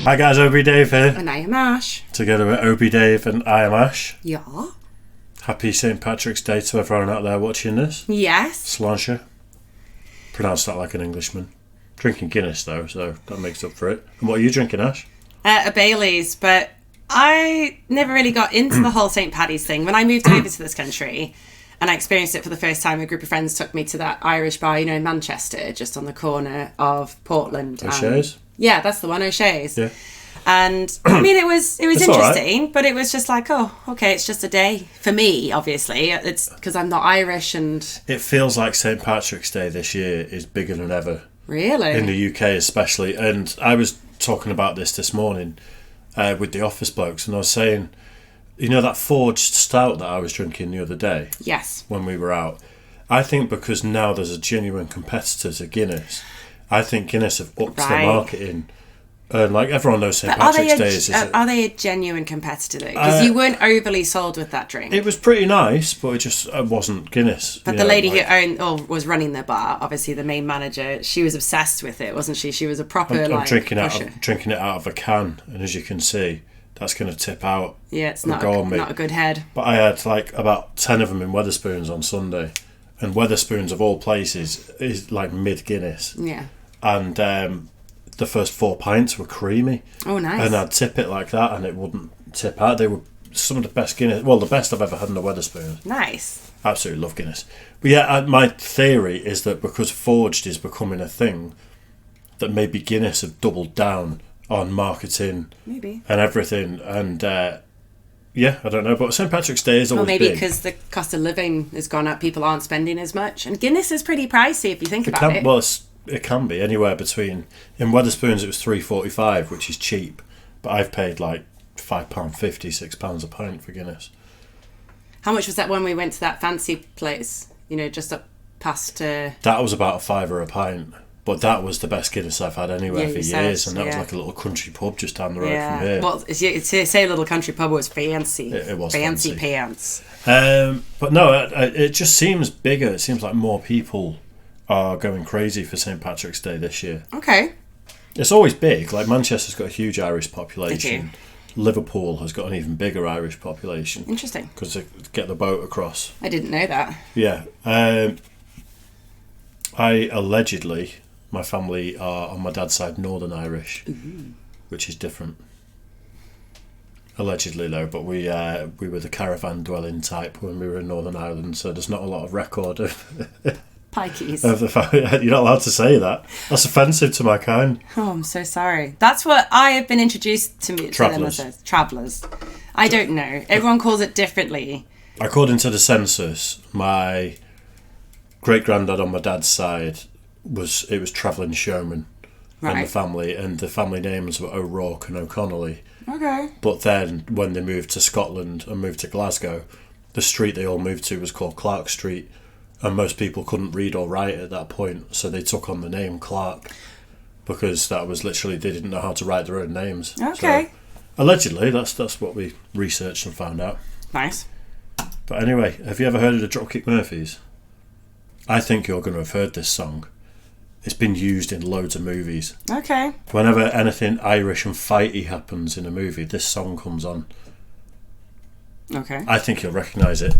Hi guys, Obi Dave here. And I am Ash. Together with Obi Dave and I am Ash. Yeah. Happy St. Patrick's Day to everyone out there watching this. Yes. Sláinte. Pronounce that like an Englishman. Drinking Guinness though, so that makes up for it. And what are you drinking, Ash? A Bailey's, but I never really got into the whole St. Paddy's thing. When I moved over to this country and I experienced it for the first time, a group of friends took me to that Irish bar, in Manchester, just on the corner of Portland. O'Shea's? Yeah, that's the one, O'Shea's. Yeah. And I mean, it was interesting, right. but it was just like, oh, okay, it's just a day for me. Obviously, it's because I'm not Irish, and it feels like St. Patrick's Day this year is bigger than ever. Really, in the UK especially. And I was talking about this morning with the office blokes, and I was saying, that forged stout that I was drinking the other day. Yes. When we were out, I think because now there's a genuine competitor to Guinness. I think Guinness have upped the marketing. Like everyone knows St. Patrick's Day is... Are they a genuine competitor though? Because you weren't overly sold with that drink. It was pretty nice, but it just wasn't Guinness. But the lady who was running the bar, obviously the main manager, she was obsessed with it, wasn't she? She was a proper I'm drinking it out of a can, and as you can see, that's going to tip out. Yeah, it's not a good head. But I had like about 10 of them in Wetherspoons on Sunday, and Wetherspoons of all places is like mid Guinness. Yeah. And the first 4 pints were creamy. Oh, nice. And I'd tip it like that and it wouldn't tip out. They were some of the best Guinness, well, the best I've ever had in a Wetherspoon. Nice. Absolutely love Guinness. But yeah, my theory is that because forged is becoming a thing, that maybe Guinness have doubled down on marketing maybe and everything. And yeah, I don't know. But St. Patrick's Day is always big. Or maybe because the cost of living has gone up, people aren't spending as much. And Guinness is pretty pricey if you think about it. Well, it can be anywhere between... In Wetherspoons it was $3.45, which is cheap. But I've paid like £5.50, £6 a pint for Guinness. How much was that when we went to that fancy place? Just up past... That was about £5 a pint. But that was the best Guinness I've had anywhere for years. And that was like a little country pub just down the road from here. Well, to say a little country pub was fancy. It was fancy pants. But no, it just seems bigger. It seems like more people are going crazy for St. Patrick's Day this year. Okay. It's always big. Like Manchester's got a huge Irish population. They do. Liverpool has got an even bigger Irish population. Interesting. Because they get the boat across. I didn't know that. Yeah. My family are on my dad's side Northern Irish, which is different. Allegedly though, but we were the caravan dwelling type when we were in Northern Ireland, so there's not a lot of record of... Pikeys. Of the family. You're not allowed to say that. That's offensive to my kind. Oh, I'm so sorry. That's what I have been introduced to me. Travellers. Travellers. I don't know. Everyone calls it differently. According to the census, my great-granddad on my dad's side was travelling showman in the family, and the family names were O'Rourke and O'Connolly. Okay. But then when they moved to Scotland and moved to Glasgow, the street they all moved to was called Clark Street. And most people couldn't read or write at that point, so they took on the name Clark because that was literally, they didn't know how to write their own names. Okay. So, allegedly, that's what we researched and found out. Nice. But anyway, have you ever heard of the Dropkick Murphys? I think you're going to have heard this song. It's been used in loads of movies. Okay. Whenever anything Irish and fighty happens in a movie, this song comes on. Okay. I think you'll recognise it.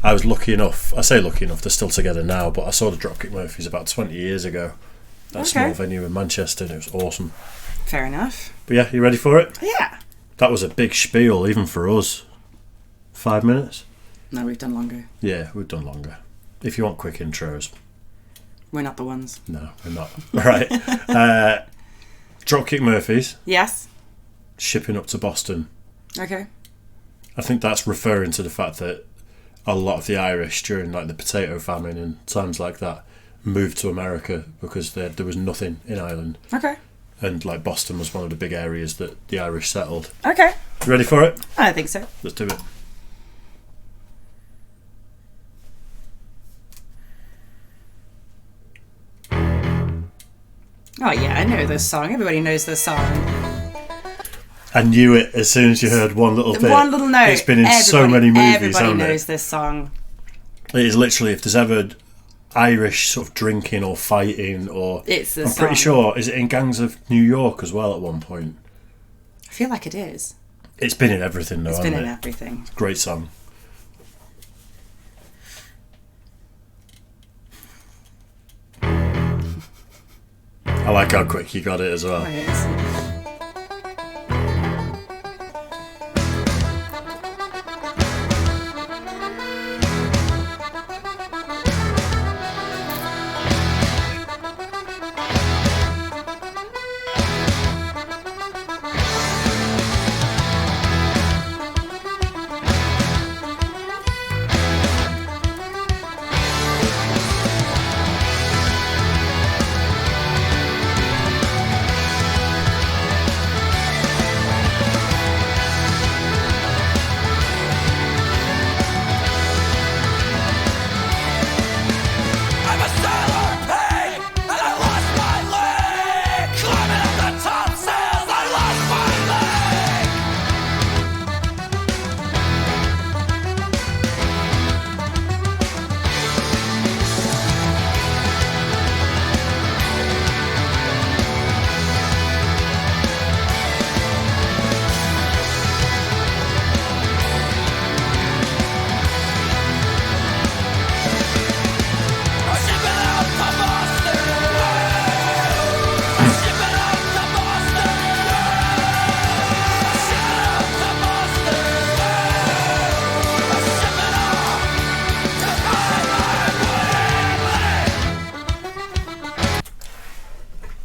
I was lucky enough, I say lucky enough, they're still together now, but I saw the Dropkick Murphys about 20 years ago at a small venue in Manchester, and it was awesome. Fair enough. But yeah, you ready for it? Yeah. That was a big spiel, even for us. 5 minutes? No, we've done longer. Yeah, we've done longer. If you want quick intros. We're not the ones. No, we're not. Right. Dropkick Murphys. Yes. Shipping up to Boston. Okay. I think that's referring to the fact that a lot of the Irish during like the potato famine and times like that moved to America because there was nothing in Ireland. Okay. And like Boston was one of the big areas that the Irish settled. Okay. You ready for it? I think so. Let's do it. Oh yeah, I know this song. Everybody knows this song. I knew it as soon as you heard one little bit. One little note. It's been in so many movies, everybody hasn't it? knows this song. It is literally, if there's ever Irish sort of drinking or fighting, or it's the I'm song. pretty sure, is it in Gangs of New York as well at one point? feel like it is. It's been in everything, though. It's been hasn't in it? everything. Great song. I like how quick you got it as well. Oh, it is.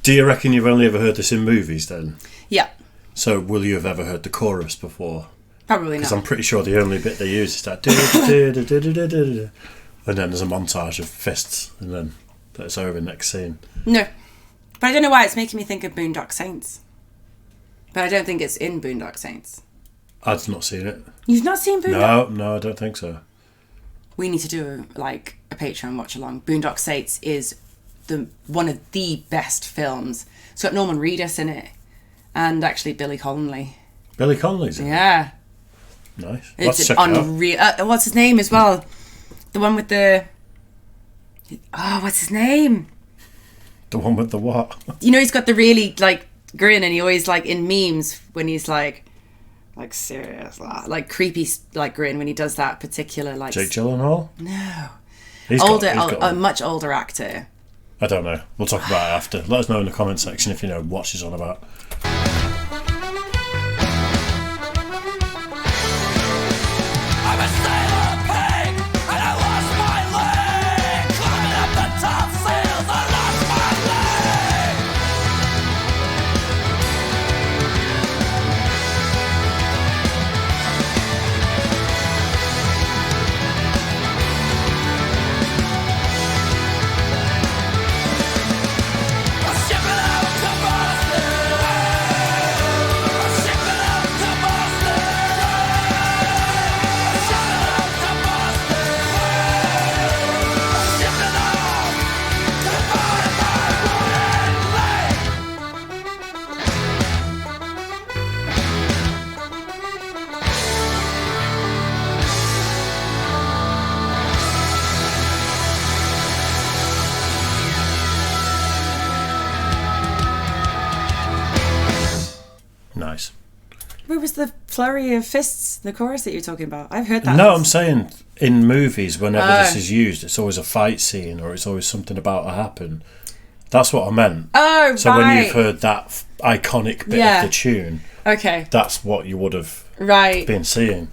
Do you reckon you've only ever heard this in movies then? Yeah. So will you have ever heard the chorus before? Probably not. Because I'm pretty sure the only bit they use is that and then there's a montage of fists and then that's over, next scene. No. But I don't know why it's making me think of Boondock Saints. But I don't think it's in Boondock Saints. I've not seen it. You've not seen Boondock? No, I don't think so. We need to do a Patreon watch along. Boondock Saints is one of the best films. It's got Norman Reedus in it, and actually Billy Connolly. Billy Connolly's in it? Yeah. Nice. It's unreal. What's his name as well? The one with the... Oh, what's his name? The one with the what? You know, he's got the really, grin, and he always, in memes, when he's, serious, creepy, grin, when he does that particular, Jake Gyllenhaal? No. He's a much older actor. I don't know. We'll talk about it after. Let us know in the comment section if you know what she's on about. Nice. Where was the flurry of fists, the chorus that you're talking about? I've heard that. No, I'm saying in movies, whenever this is used, it's always a fight scene or it's always something about to happen. That's what I meant. Oh, so when you've heard that iconic bit of the tune, okay, that's what you would have been seeing.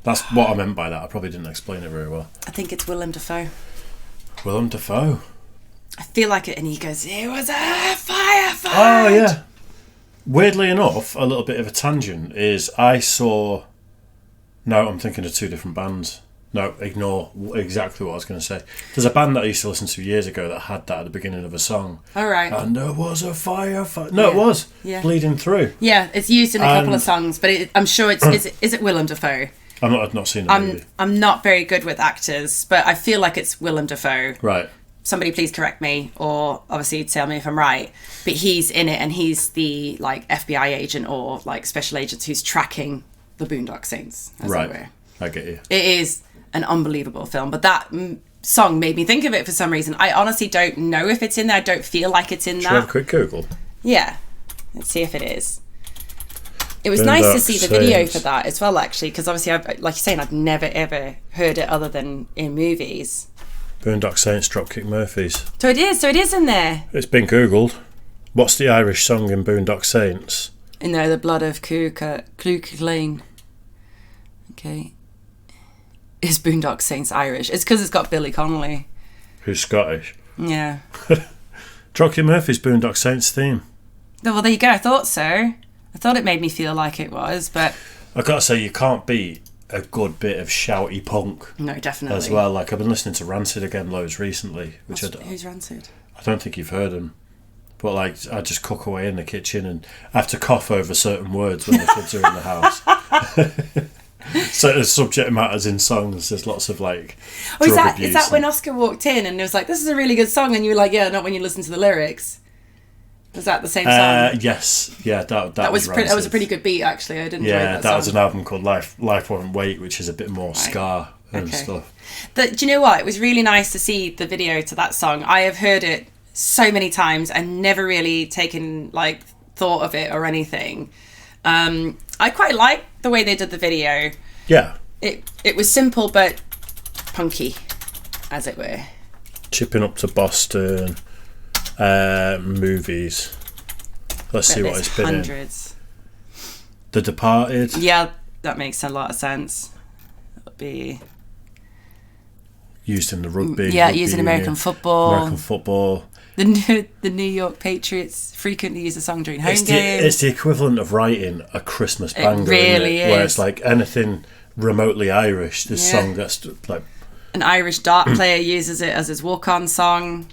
That's what I meant by that. I probably didn't explain it very well. I think it's Willem Dafoe. Willem Dafoe? I feel like it, and he goes, "It was a firefight." Oh, yeah. Weirdly enough, a little bit of a tangent is I saw... No, I'm thinking of two different bands. No, ignore exactly what I was going to say. There's a band that I used to listen to years ago that had that at the beginning of a song. All right. And there was a firefight. No, it was. Yeah. Bleeding Through. Yeah, it's used in a couple of songs, but I'm sure it's... Is it Willem Dafoe? I've not seen the movie. I'm not very good with actors, but I feel like it's Willem Dafoe. Right. Somebody please correct me, or obviously tell me if I'm right. But he's in it, and he's the FBI agent or special agent who's tracking the Boondock Saints. As it were. I get you. It is an unbelievable film, but that song made me think of it for some reason. I honestly don't know if it's in there. I don't feel like it's in Should we have a quick Google? Yeah, let's see if it is. It was nice to Boondock see the video Saints. for that as well, actually, because obviously, like you're saying, I've never ever heard it other than in movies. Boondock Saints, Dropkick Murphys. So it is in there. It's been Googled. What's the Irish song in Boondock Saints? In there, the blood of Clúch Lane. Okay. Is Boondock Saints Irish? It's because it's got Billy Connolly. Who's Scottish? Yeah. Dropkick Murphys, Boondock Saints theme. Well, there you go. I thought so. I thought it made me feel like it was, but I've got to say, you can't beat a good bit of shouty punk no, definitely. as well. Like, I've been listening to Rancid again loads recently, which Who's Rancid? I don't think you've heard them. But, like, I just cook away in the kitchen and I have to cough over certain words when the kids are in the house. Certain subject matters in songs, there's lots of, like, Oh, drug is that when Oscar walked in and it was like, this is a really good song, and you were like, yeah, not when you listen to the lyrics? Was that the same song? Yes, yeah, that was Rancid. that was a pretty good beat, actually. I did enjoy Yeah, that that song. was an album called Life Won't Wait, which is a bit more ska and stuff. But do you know what? It was really nice to see the video to that song. I have heard it so many times and never really taken like thought of it or anything. I quite like the way they did the video. Yeah. It was simple but punky, as it were. Chipping up to Boston. Movies. Let's see what it's been hundreds. in. The Departed. Yeah, that makes a lot of sense. It'll be Used in the rugby. Yeah, rugby used in union, American football. American football. The New York Patriots frequently use the song during home games. It's the equivalent of writing a Christmas banger. Really isn't it? Where is. it's like anything remotely Irish. This song that's like An Irish dart player uses it as his walk-on song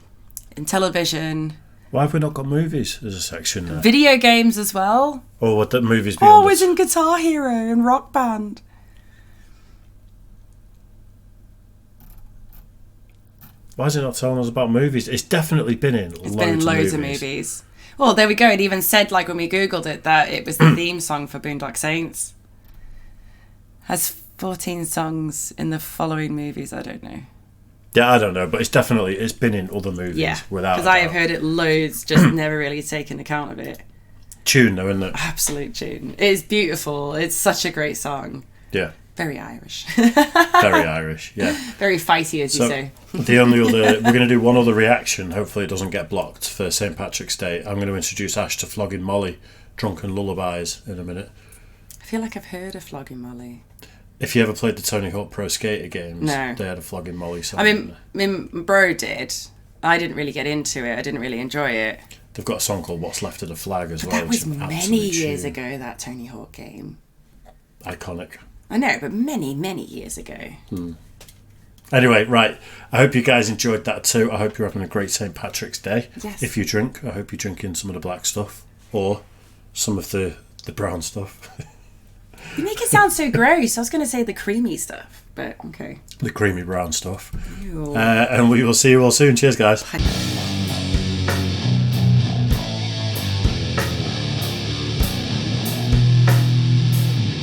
in television. why have we not got movies as a section there? Video games as well. Or would the movies be Always in Guitar Hero and Rock Band. Why is it not telling us about movies? It's definitely been in It's been in loads of movies. Well, there we go. It even said, like when we Googled it, that it was the theme song for Boondock Saints. Has 14 songs in the following movies. I don't know. Yeah, I don't know, but it's been in other movies. Yeah, without because a I have doubt. heard it loads, just never really taken account of it. Tune though, isn't it? Absolute tune. It's beautiful. It's such a great song. Yeah. Very Irish. Very Irish, yeah. Very fighty, as you So say. the only other, we're going to do one other reaction. Hopefully it doesn't get blocked for St. Patrick's Day. I'm going to introduce Ash to Flogging Molly, Drunken Lullabies in a minute. I feel like I've heard of Flogging Molly. If you ever played the Tony Hawk Pro Skater games, No. they had a Flogging Molly song. I mean, my bro did. I didn't really get into it. I didn't really enjoy it. They've got a song called What's Left of the Flag as But well. that which was is an many absolute years tune. ago, that Tony Hawk game. Iconic. I know, but many, many years ago. Anyway, right. I hope you guys enjoyed that too. I hope you're having a great St. Patrick's Day. Yes. If you drink, I hope you're drinking some of the black stuff or some of the brown stuff. You make it sound so gross. I was going to say the creamy stuff, but okay. The creamy brown stuff. Ew. And we will see you all soon. Cheers, guys. Hi.